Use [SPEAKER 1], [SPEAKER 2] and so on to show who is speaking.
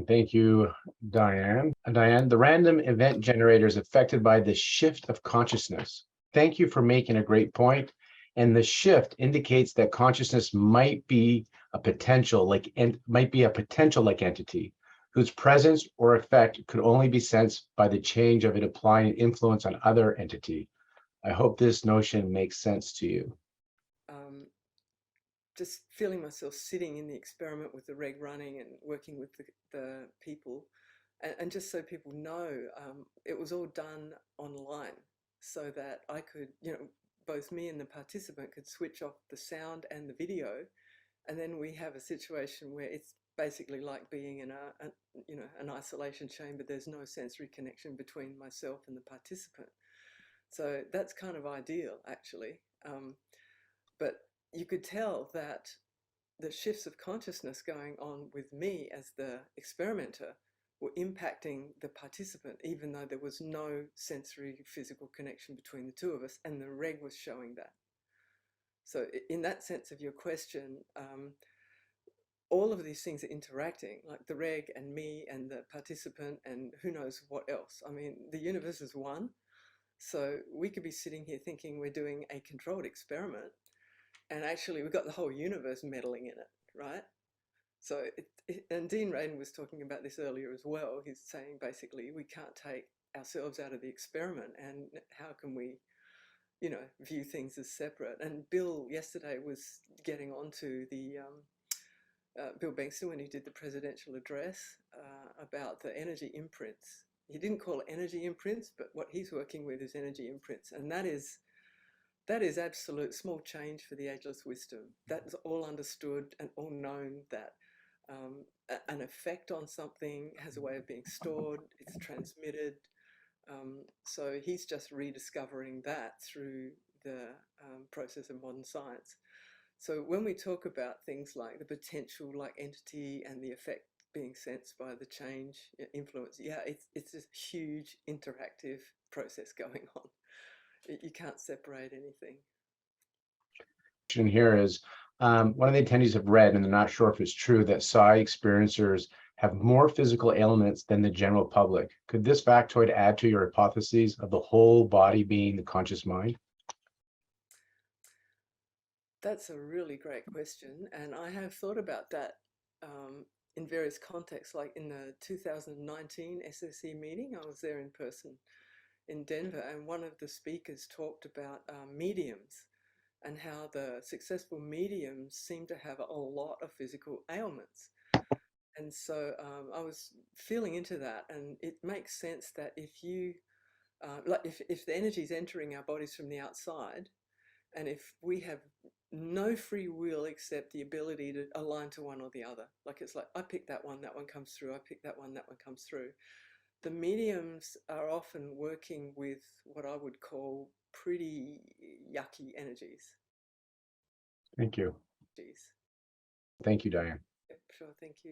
[SPEAKER 1] Thank you, Diane. Diane, the random event generator is affected by the shift of consciousness. Thank you for making a great point. And the shift indicates that consciousness might be a potential like entity whose presence or effect could only be sensed by the change of it applying influence on other entity. I hope this notion makes sense to you.
[SPEAKER 2] Um, just feeling myself sitting in the experiment with the reg running and working with the people. And just so people know, it was all done online so that I could, both me and the participant could switch off the sound and the video. And then we have a situation where it's basically like being in an isolation chamber. There's no sensory connection between myself and the participant. So that's kind of ideal, actually. But you could tell that the shifts of consciousness going on with me as the experimenter were impacting the participant, even though there was no sensory physical connection between the two of us, and the reg was showing that. So in that sense of your question, all of these things are interacting, like the reg and me and the participant and who knows what else. I mean, the universe is one, so we could be sitting here thinking we're doing a controlled experiment, and actually we've got the whole universe meddling in it, right? So, and Dean Radin was talking about this earlier as well. He's saying basically we can't take ourselves out of the experiment, and how can we, view things as separate? And Bill yesterday was getting onto the Bill Bankston when he did the presidential address about the energy imprints. He didn't call it energy imprints, but what he's working with is energy imprints, and that is absolute small change for the ageless wisdom. That's all understood and all known that an effect on something has a way of being stored, it's transmitted. So he's just rediscovering that through the process of modern science. So when we talk about things like the potential like entity and the effect being sensed by the change influence, yeah, it's this huge interactive process going on. You can't separate anything.
[SPEAKER 1] Here is one of the attendees have read, and they're not sure if it's true, that psi experiencers have more physical ailments than the general public. Could this factoid add to your hypotheses of the whole body being the conscious mind?
[SPEAKER 2] That's a really great question, and I have thought about that in various contexts. Like in the 2019 SSE meeting, I was there in person in Denver, and one of the speakers talked about mediums and how the successful mediums seem to have a lot of physical ailments. And so I was feeling into that, and it makes sense that if you, if the energy is entering our bodies from the outside, and if we have no free will except the ability to align to one or the other, like it's like, I pick that one comes through, I pick that one comes through. The mediums are often working with what I would call pretty yucky energies.
[SPEAKER 1] Thank you.
[SPEAKER 2] Geez.
[SPEAKER 1] Thank you, Diane.
[SPEAKER 2] Yep, sure, thank you.